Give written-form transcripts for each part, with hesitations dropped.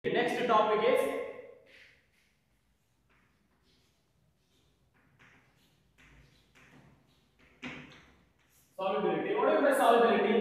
The next topic is solubility. What is the solubility?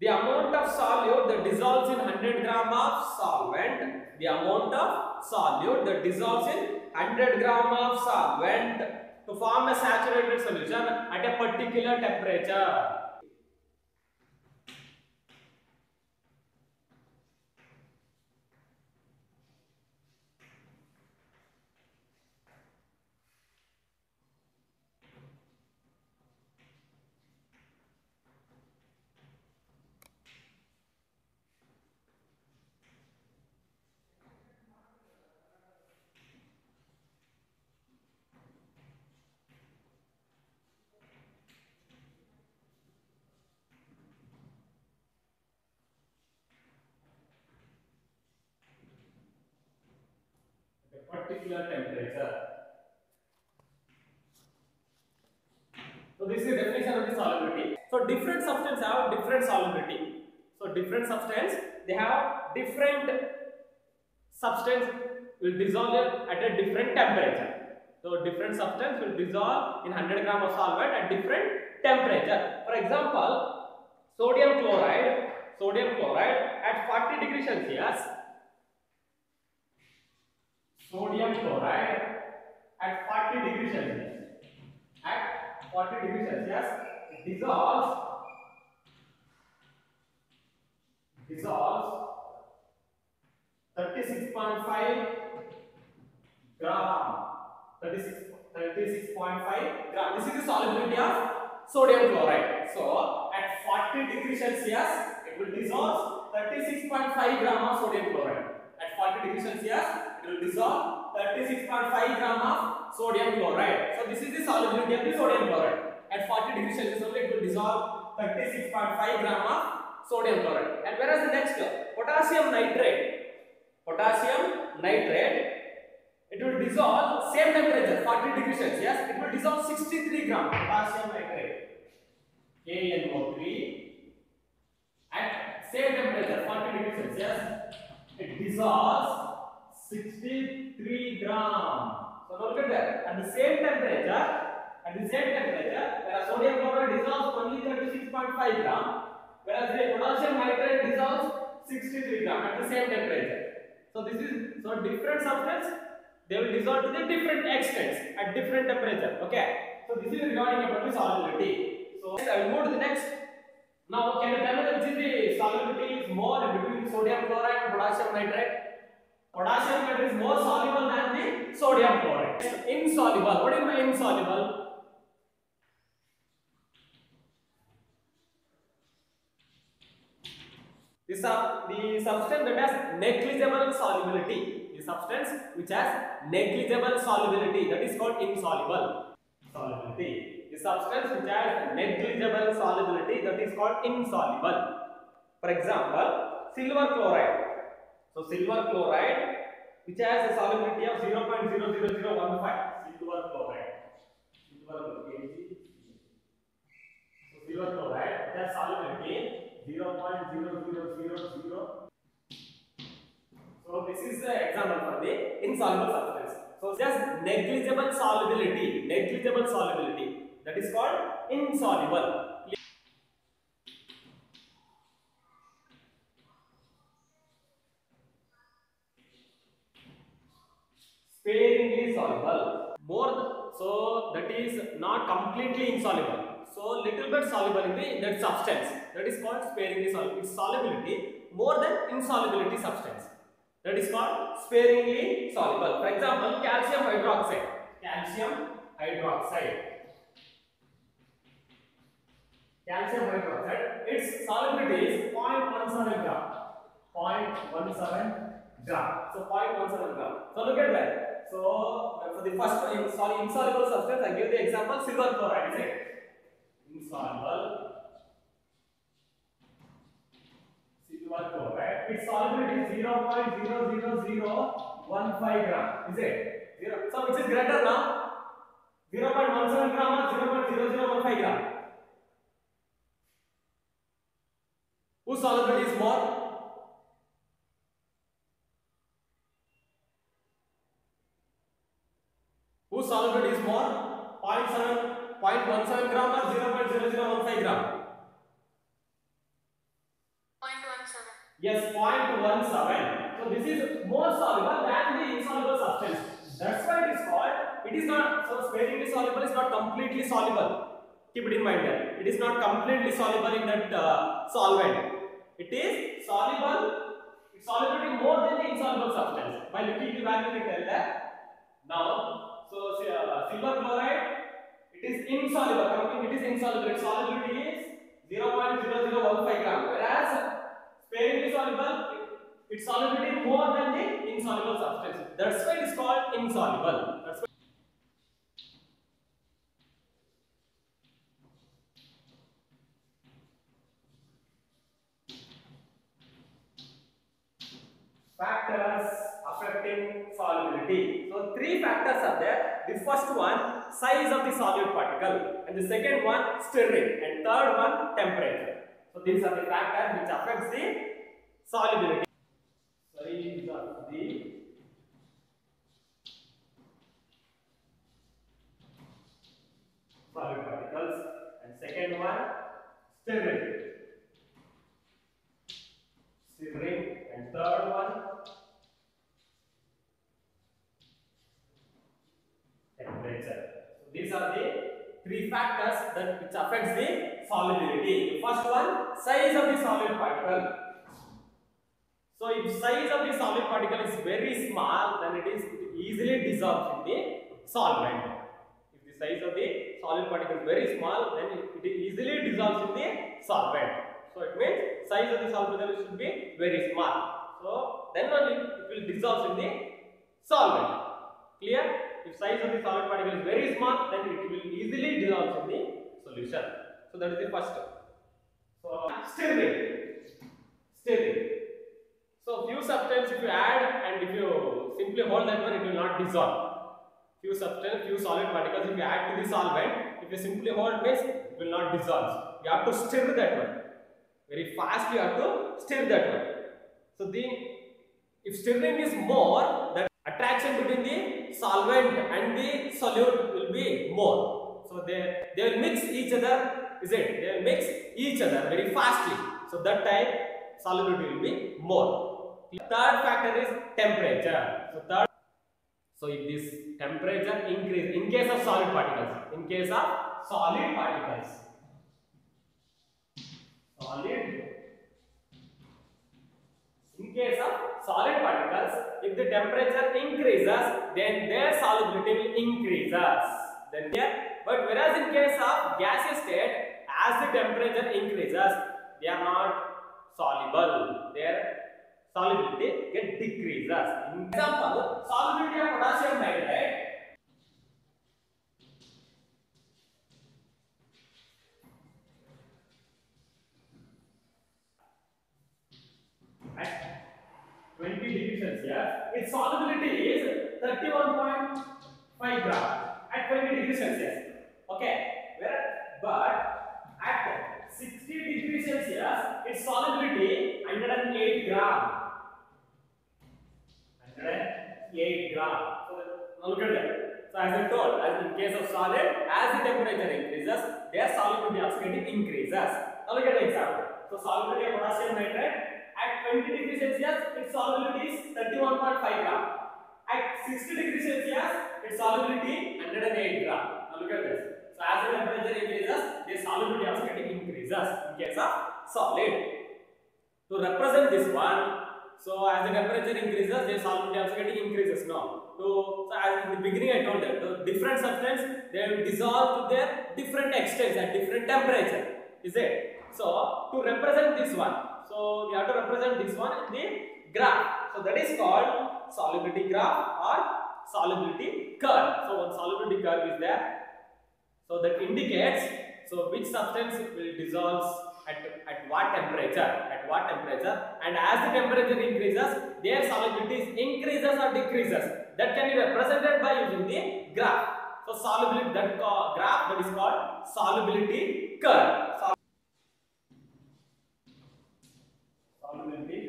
The amount of solute that dissolves in 100 gram of solvent. The amount of solute that dissolves in 100 gram of solvent to form a saturated solution at a particular temperature. Particular temperature. So this is the definition of the solubility. So different substances have different solubility. So different substance they have different substance will dissolve at a different temperature. So different substance will dissolve in 100 gram of solvent at different temperature. For example, sodium chloride at 40 degrees Celsius. Sodium chloride at 40 degrees Celsius. At 40 degrees Celsius, it dissolves 36.5 gram. 36.5 gram. This is the solubility of sodium chloride. So at 40 degrees Celsius, it will dissolve 36.5 gram of sodium chloride. At 40 degrees Celsius, it will dissolve 36.5 gram of sodium chloride. So this is the solubility of the sodium chloride. At 40 degrees Celsius only, it will dissolve 36.5 gram of sodium chloride. And whereas the next potassium nitrate, it will dissolve same temperature 40 degrees Celsius. It will dissolve 63 gram potassium nitrate, KNO3, at same temperature 40 degrees Celsius. It dissolves 63 gram. So now look at that. At the same temperature, whereas sodium chloride dissolves only 36.5 gram, whereas the potassium nitrate dissolves 63 gram at the same temperature. So this is different substance. They will dissolve to the different extents at different temperature. Okay. So this is regarding about the solubility. So I will move to the next. Now can you tell me which is the solubility is more between sodium chloride and potassium nitrate? Potassium nitrate is more soluble than the sodium chloride. Insoluble. What do you mean insoluble? The substance that has negligible solubility. The substance which has negligible solubility, that is called insoluble. Solubility. The substance which has negligible solubility, that is called insoluble. For example, silver chloride. So silver chloride which has a solubility of 0.00015. Silver chloride. So silver chloride has solubility 0.0000. So this is the example for the insoluble substance. So just negligible solubility, that is called insoluble. Sparingly soluble. So that is not completely insoluble. So little bit soluble in that substance. That is called sparingly soluble. Its solubility more than insolubility substance. That is called sparingly soluble. For example, calcium hydroxide. Its solubility is 0.17 gram. 0.17 gram. So 0.17 gram. So look at that. So for the first insoluble substance, I give the example silver chloride. Is it? Insoluble silver chloride. Its solubility is 0.00015 gram. Is it? So which is greater now? 0.17 gram or 0.0015 gram? Whose solubility is more? Whose solubility is more? 0.17 gram or 0.0015 gram? 0.17. Yes, 0.17. So this is more soluble than the insoluble substance. That's why it is called. It is not so sparingly soluble is not completely soluble. Keep it in mind that it is not completely soluble in that solvent. It is soluble. Its solubility more than the insoluble substance. By looking the value, we tell that. Now, so silver chloride, it is insoluble. It is insoluble. Its solubility is 0.0015 gram. Whereas sparingly soluble, its solubility more than the insoluble substance. That's why it is called insoluble. That's why factors affecting solubility. So three factors are there. The first one, size of the solute particle, and the second one, stirring, and third one, temperature. So these are the factors which affects the solubility. Size of the solute particles, and second one, stirring, and third one, temperature. So these are the three factors that which affects the solubility. The first one, size of the solid particle. So if size of the solid particle is very small, then it easily dissolves in the solvent. If the size of the solid particle is very small, then it easily dissolves in the solvent. So it means size of the solid particle should be very small. So then only it will dissolve in the solvent. Clear? If size of the solid particle is very small, then it will easily dissolve in the solution. So that is the first step. So stirring. So few substance if you add and if you simply hold that one, it will not dissolve. Few solid particles if you add to the solvent, if you simply hold means it will not dissolve. You have to stir that one. Very fast you have to stir that one. So if stirring is more, the attraction between the solvent and the solute will be more. So they will mix each other, is it? They will mix each other very fastly. So that time solubility will be more. Third factor is temperature. So if this temperature increase in case of solid particles, in case of solid particles, in case of solid particles, if the temperature increases, then their solubility will increases. But whereas in case of gaseous state, as the temperature increases, they are not soluble. Their solubility get decreases. In example, solubility of potassium nitrate at 20 degrees Celsius, its solubility is 31.5 gram at 20 degrees Celsius. Okay, but at 60 degrees Celsius, its solubility 108 gram. 108 gram. So now look at that. So as I told, as in case of solid, as the temperature increases, their solubility also increases. Now look at the example. So solubility of potassium nitrate at 20 degrees Celsius, its solubility is 31.5 gram. At 60 degrees Celsius, its solubility 108 gram. Now look at this. So as the temperature increases, the solubility also increases in case of solid. To represent this one, so as the temperature increases, the solubility also increases now. So as in the beginning I told that the different substance they will dissolve to their different extents at different temperature. Is it? So to represent this one, so we have to represent this one in the graph. So that is called solubility graph or solubility curve. So one solubility curve is there. So that indicates so which substance will dissolve at what temperature, and as the temperature increases, their solubility increases or decreases. That can be represented by using the graph. So solubility, that graph that is called solubility curve. Solubility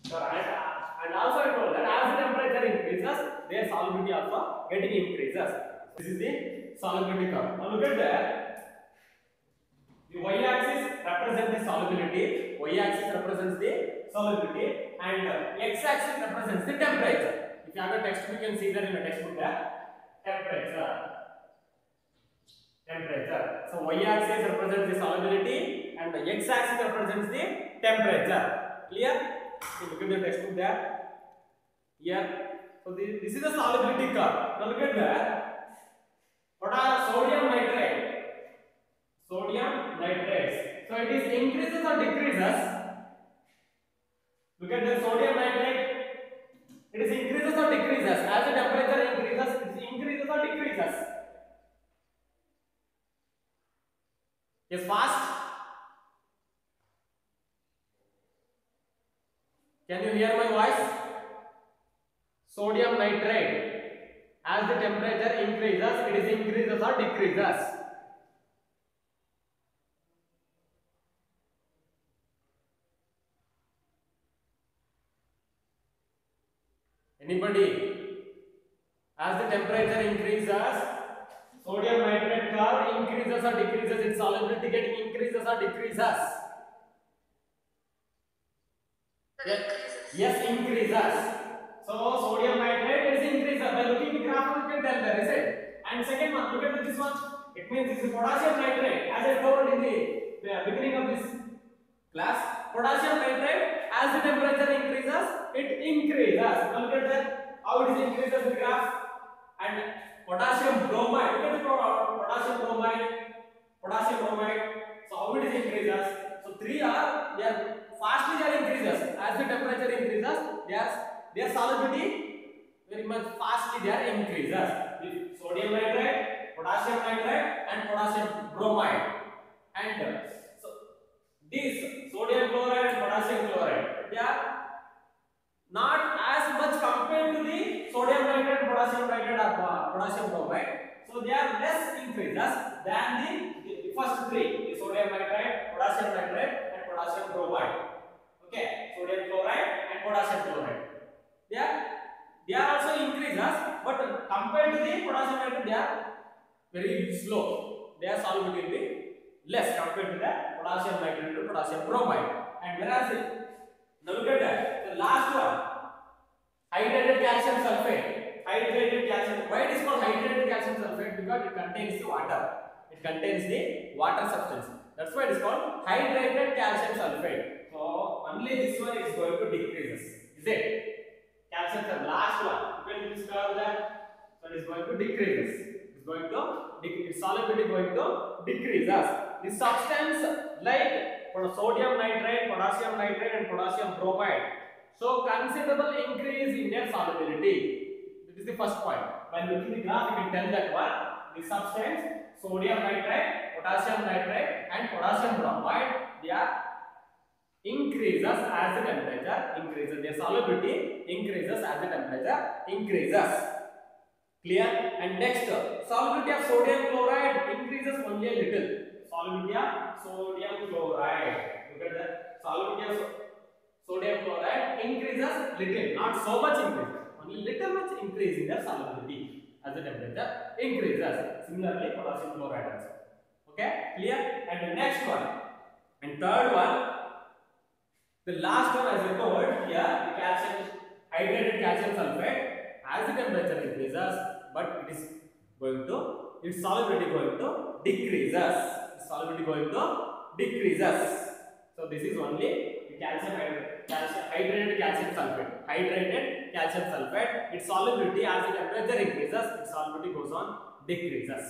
curve. And also I told that as the temperature increases, their solubility solubility also getting increases. This is the solubility curve. Now look at that. The y-axis represents the solubility. Y-axis represents the solubility, and x-axis represents the temperature. If you have a textbook, you can see that in a textbook there. Temperature. So y-axis represents the solubility, and the x-axis represents the temperature. Clear? So look at the textbook there. Here. So this is the solubility curve. Now look at that. What are sodium nitrate? Sodium nitrates. So it is increases or decreases? Look at the sodium nitrate. It is increases or decreases? As the temperature increases, it is increases or decreases? Yes, fast. Can you hear my voice? Sodium nitrate. As the temperature increases, it is increases or decreases? Anybody? As the temperature increases, sodium nitrate curve increases or decreases? Its solubility getting increases or decreases? Yes, increases. So sodium nitrate is increases. By looking at the graph, you can tell there, is it? And second one, look at this one. It means this is potassium nitrate. As I told in the beginning of this class, potassium nitrate, as the temperature increases, it increases. Look at that. How it is increases in the graph. And potassium bromide. Look at the potassium bromide. Potassium bromide. So how it is increases? So three are fastly they are increases. As the temperature increases, their solubility very much fastly they are increases. With sodium nitrate, potassium nitrate, and potassium bromide. And so these sodium chloride and potassium chloride, they are not as much compared to the sodium nitrate, potassium nitrate, or potassium bromide. So they are less increases than the first three: the sodium nitrate, potassium nitrate, and potassium bromide. Okay, sodium chloride and potassium chloride. They are also increases, but compared to the potassium nitrate, they are very slow. Their solubility will be less compared to the potassium nitrate and potassium bromide. And whereas now look at that, the last one, hydrated calcium sulfate. Hydrated calcium. Why it is called hydrated calcium sulfate? Because it contains the water. It contains the water substance. That's why it is called hydrated calcium sulfate. So only this one is going to decrease. Is it? Calcium sulfate, last one. When this curve there, so it is going to decrease. It's going to decrease. Solubility going to decrease. The substance like sodium nitrate, potassium nitrate, and potassium bromide show considerable increase in their solubility. This is the first point. When looking at the graph, you can tell that one. The substance sodium nitrate, potassium nitrate, and potassium bromide, they are increases as the temperature increases. Their solubility increases as the temperature increases. Clear? And next, solubility of sodium chloride increases only a little. Solubility of sodium chloride. Look at that. Solubility of sodium chloride increases little, not so much increase. Only little much increase in their solubility as the temperature increases. Similarly, potassium chloride also. Okay? Clear? And the next one. And third one. The last one, as I told here, the calcium, hydrated calcium sulfate, as the temperature increases, but it is going to, its solubility going to decreases. Its solubility going to decreases. So this is only the hydrated calcium sulfate. Hydrated calcium sulfate, its solubility as the temperature increases, its solubility goes on decreases.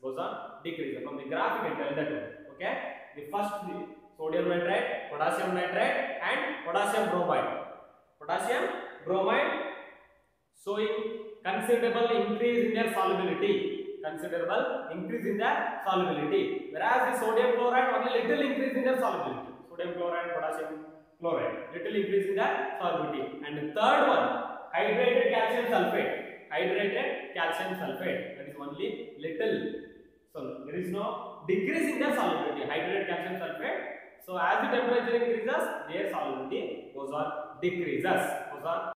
Goes on decreases. From the graph you can tell that one. Okay? The first three. Sodium nitrate, potassium nitrate, and potassium bromide. Potassium bromide showing considerable increase in their solubility. Considerable increase in their solubility. Whereas the sodium chloride only little increase in their solubility. Sodium chloride, potassium chloride, little increase in their solubility. And the third one, hydrated calcium sulfate. Hydrated calcium sulfate. That is only little. So there is no decrease in their solubility. Hydrated calcium sulfate. So as the temperature increases, their solubility goes on decreases.